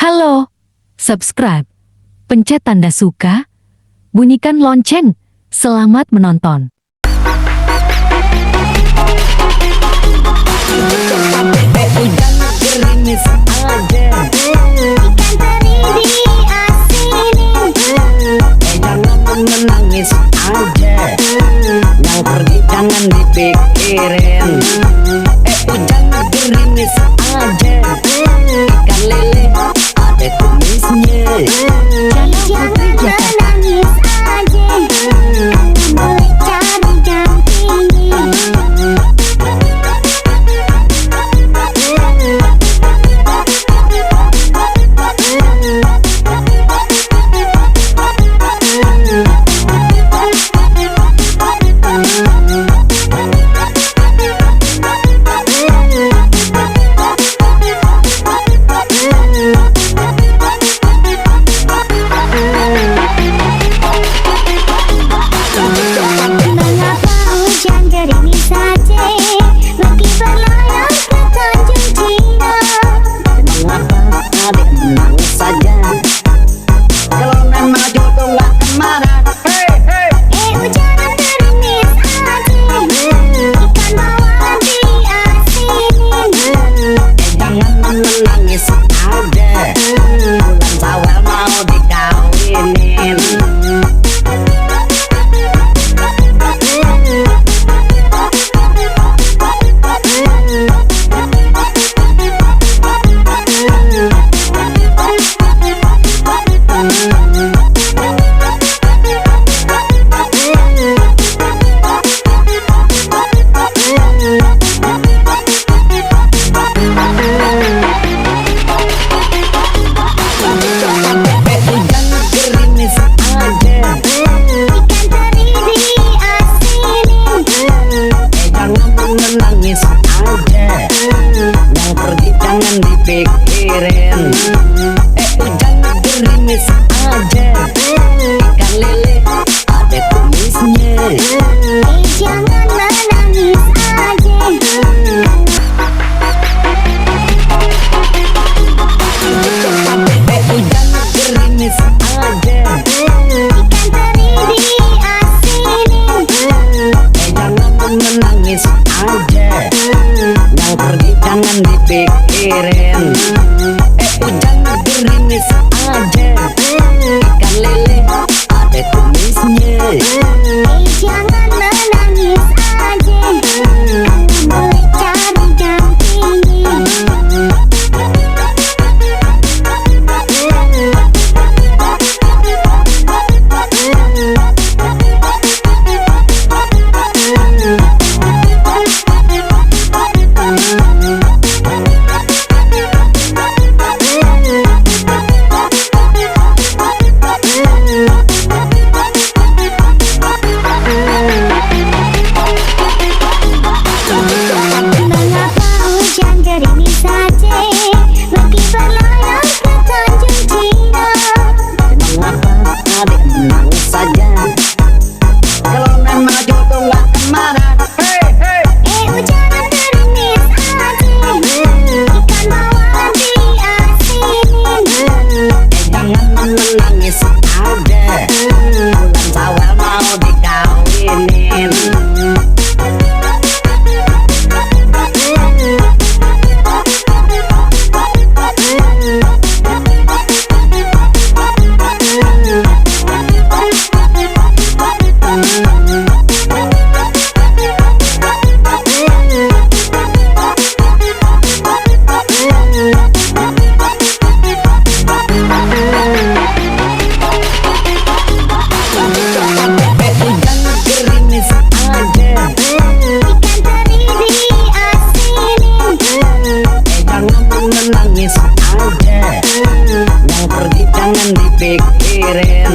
Halo, subscribe, pencet tanda suka, bunyikan lonceng. Selamat menonton. Gerimis aja, ikan teri diasinin. Jangan menangis aja, yang pergi jangan dipikirin. Hujan gerimis aja, ikan lele ada kumisnya. Jangan menangis aja, boleh cari dampingi. Mengapa hujan gerimis saja, meski berlayar ke Tanjung Cina? Mengapa adik menangis saja, kalau memang jodoh gak kemana. Hujan gerimis aja, ikan bawal diasinin. Jangan menangis aja, bulan Syawal mau dikawinin. Hujan gerimis aja, Ikan teri diasinin. jangan menangis aja, yang pergi jangan dipikirin. Hujan gerimis aja, ikan lele ada kumisnya. Jangan menangis aja. Hujan gerimis aja, Ikan teri diasinin. jangan menangis aja, yang pergi jangan dipikirin. Hujan gerimis aja, ikan lele ada kumisnya. Jangan menangis aja, boleh cari dampingi. Mengapa hujan gerimis saja, meski berlayar ke Tanjung Cina? Mengapa adik menangis saja, kalau memang jodoh gak kemana. Hujan gerimis aja, ikan bawal diasinin. Jangan menangis aja, bulan Syawal mau dikawinin. Hujan gerimis aja, Ikan teri diasinin. jangan menangis aja, yang pergi jangan dipikirin.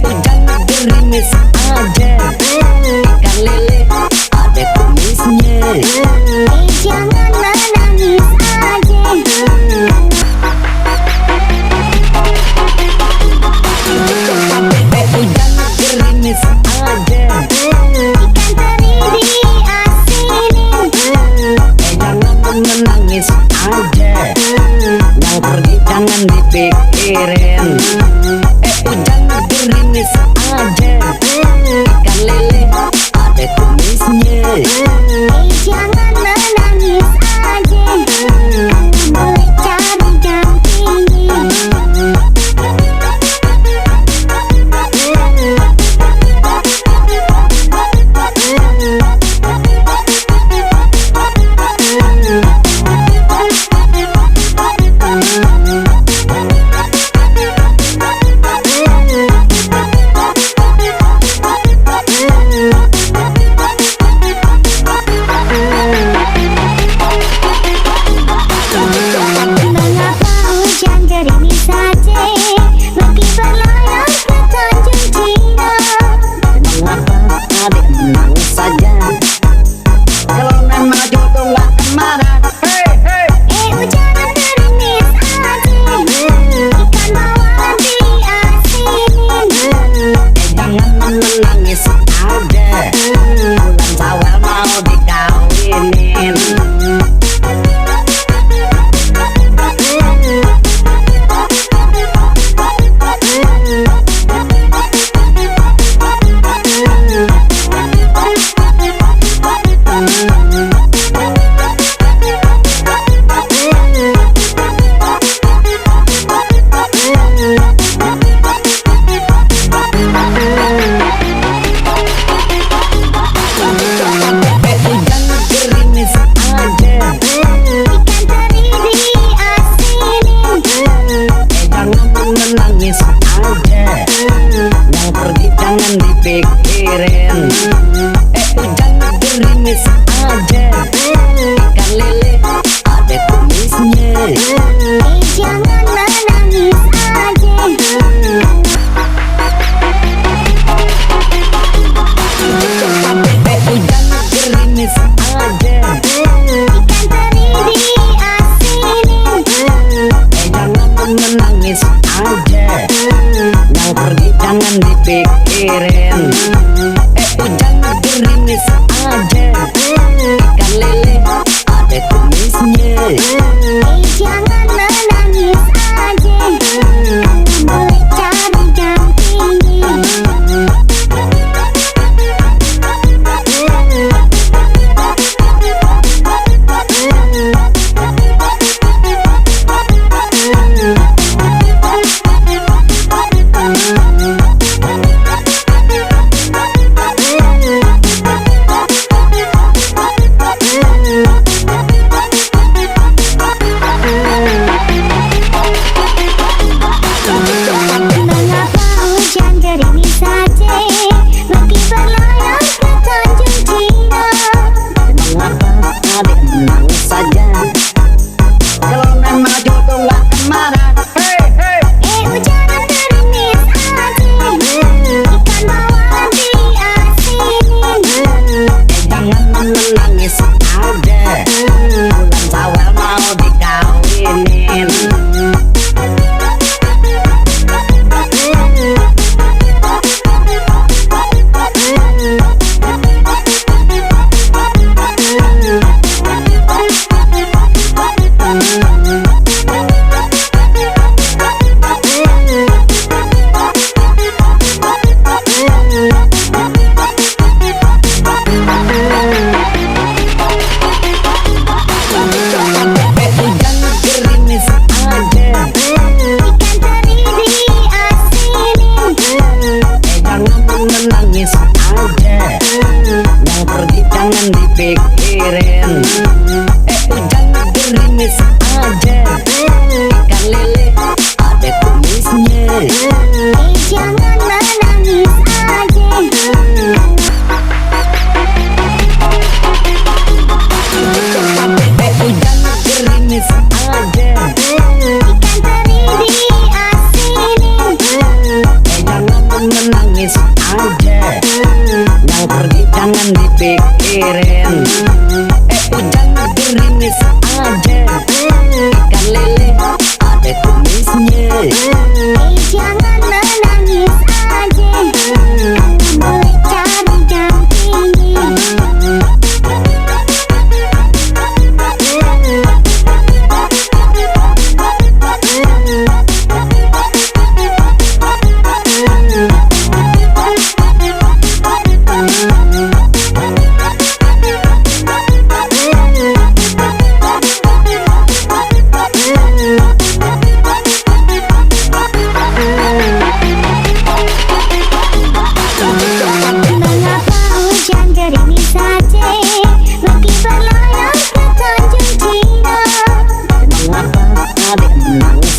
Hujan gerimis aja, ikan lele ada kumisnya. Jangan menangis aja. Hujan gerimis aja, Ikan teri diasinin. menangis aja, yang pergi jangan jangan dipikirin. Hujan gerimis aja, ikan lele ada tumisnya. Jangan menangis aja, boleh cari gantinya.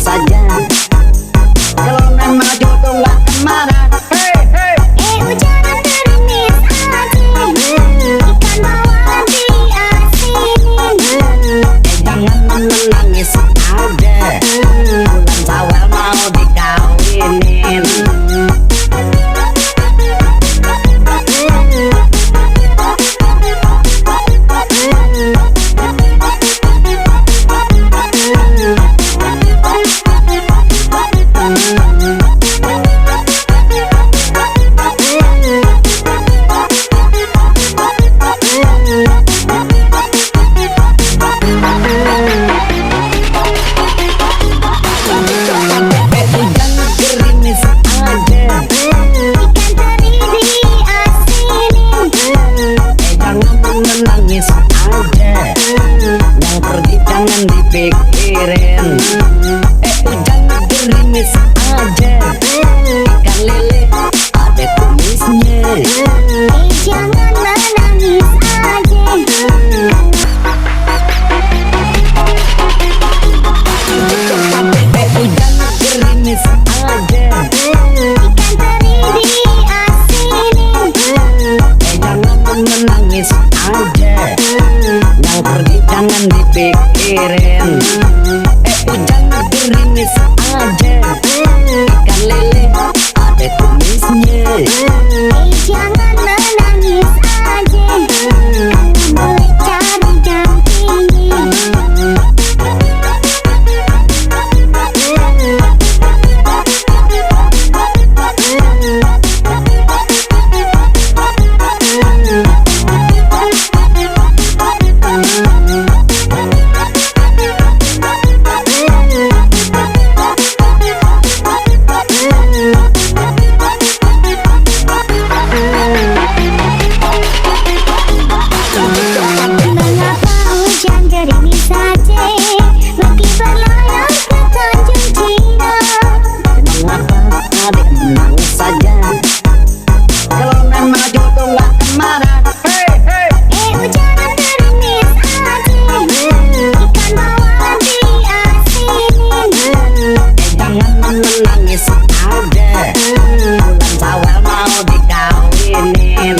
saja. Kalau memang jodoh nggak kemana, Hujan gerimis aja, ikan bawal diasinin. jangan menangis aja. Bulan Syawal mau dikawinin. Menangis aja, yang pergi jangan dipikirin. Hujan gerimis aja, ikan lele ada kumisnya. Jangan menangis aja. Hujan gerimis aja, Ikan teri diasinin. jangan menangis aja, yang pergi jangan dipikirin. Hujan gerimis aja, ikan lele ada kumisnya. Jangan menangis aja. Boleh cari gantinya. Mengapa hujan gerimis saja, meski berlayar ke Tanjung Cina. Mengapa adik menangis saja? Kalau memang jodoh nggak kemana, Hujan gerimis aja, ikan bawal diasinin. jangan menangis aja. Bulan Syawal mau dikawinin.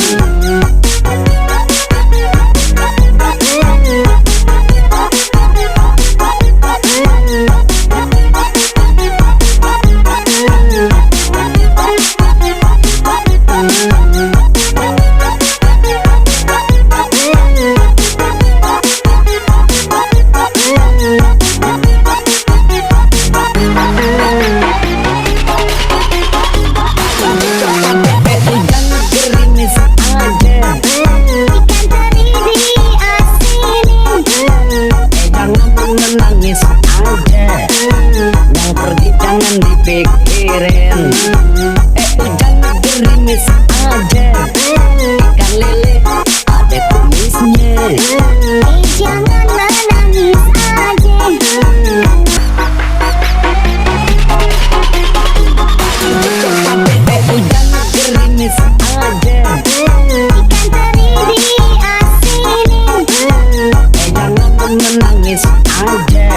Hujan gerimis aja, Ikan teri diasinin. jangan menangis aja, yang pergi jangan dipikirin. Hujan gerimis aja, ikan lele ada kumisnya. Jangan menangis aja. Hujan gerimis aja, Ikan teri diasinin. jangan menangis aja,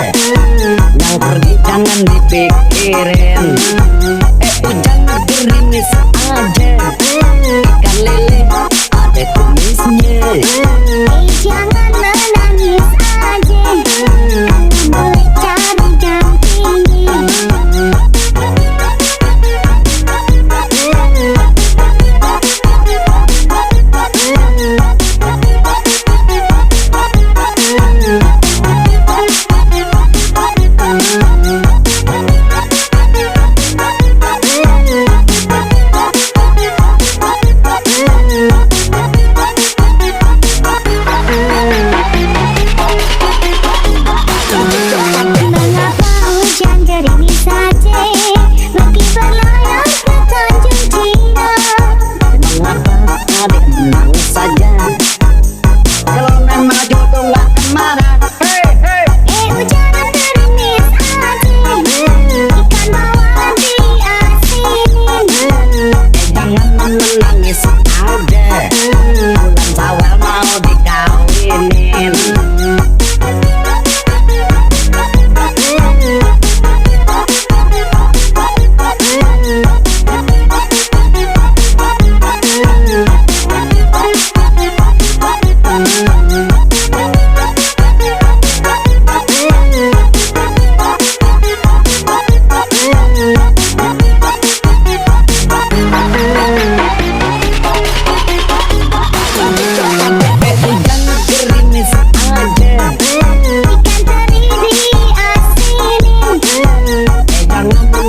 yang pergi jangan dipikirin. Hujan gerimis aja, ikan lele ada kumisnya. Jangan menangis aja. Boleh cari gantinya.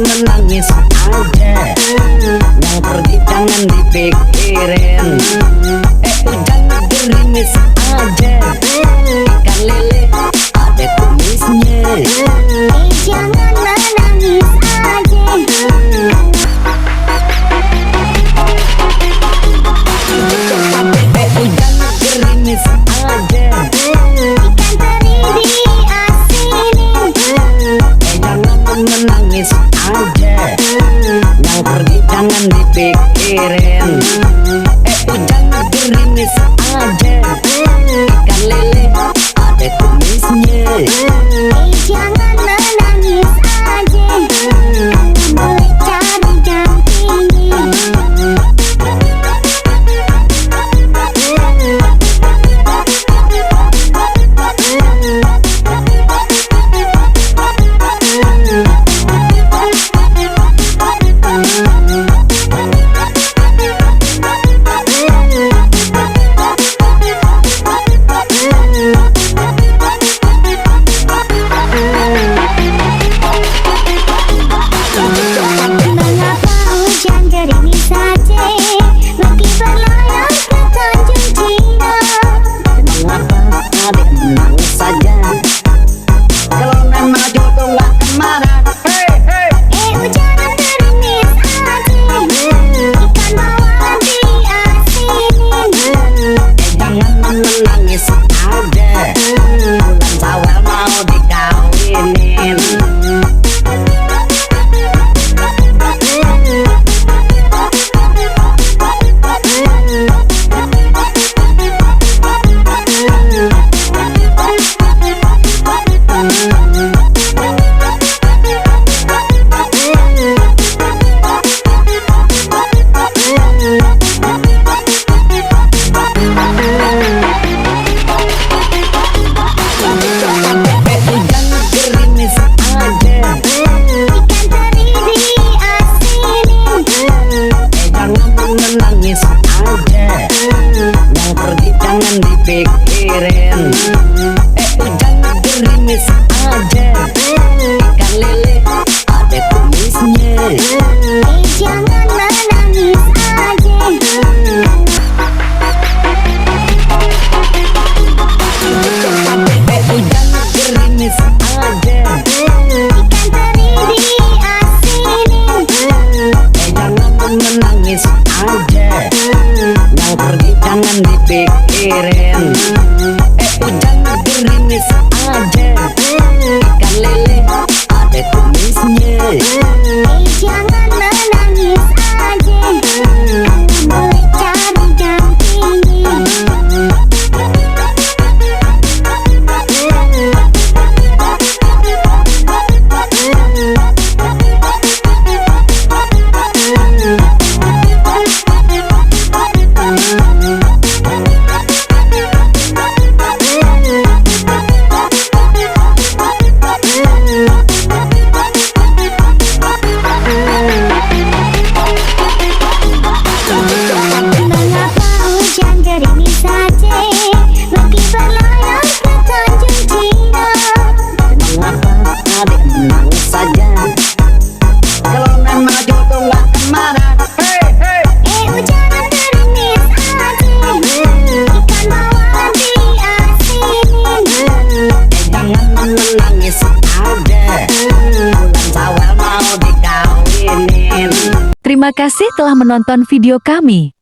menangis aja, yang pergi jangan dipikirin. Hujan gerimis aja, ikan lele ada kumisnya. Jangan menangis aja. Hujan gerimis aja, Ikan teri diasinin. jangan menangis aja, yang pergi jangan dipikirin. Hujan gerimis aja, ikan lele ada kumisnya. Jangan menangis aja. Boleh cari dampingi. Mengapa hujan gerimis saja meski berlayar ke Tanjung Cina? Mengapa adik menangis saja, kalau memang jodoh nggak kemana. Hujan gerimis aja. Ikan bawal diasinin. Jangan menangis aja, bulan Syawal mau dikawinin. Hujan gerimis aja, Ikan teri diasinin. jangan menangis aja, yang pergi jangan dipikirin. Hujan gerimis aja, ikan lele ada kumisnya. Jangan menangis aja. Hujan gerimis aja, Ikan teri diasinin. jangan menangis aja, yang pergi jangan dipikirin. Hujan gerimis aja, ikan lele ada kumisnya. Jangan menangis aja. Boleh cari dampingi. Mengapa hujan gerimis saja meski berlayar ke Tanjung Cina? Mengapa adik menangis saja, kalau memang jodoh nggak kemana. Hujan gerimis aja. Ikan bawal diasinin. Jangan menangis aja, bulan Syawal mau dikawinin. Terima kasih telah menonton video kami.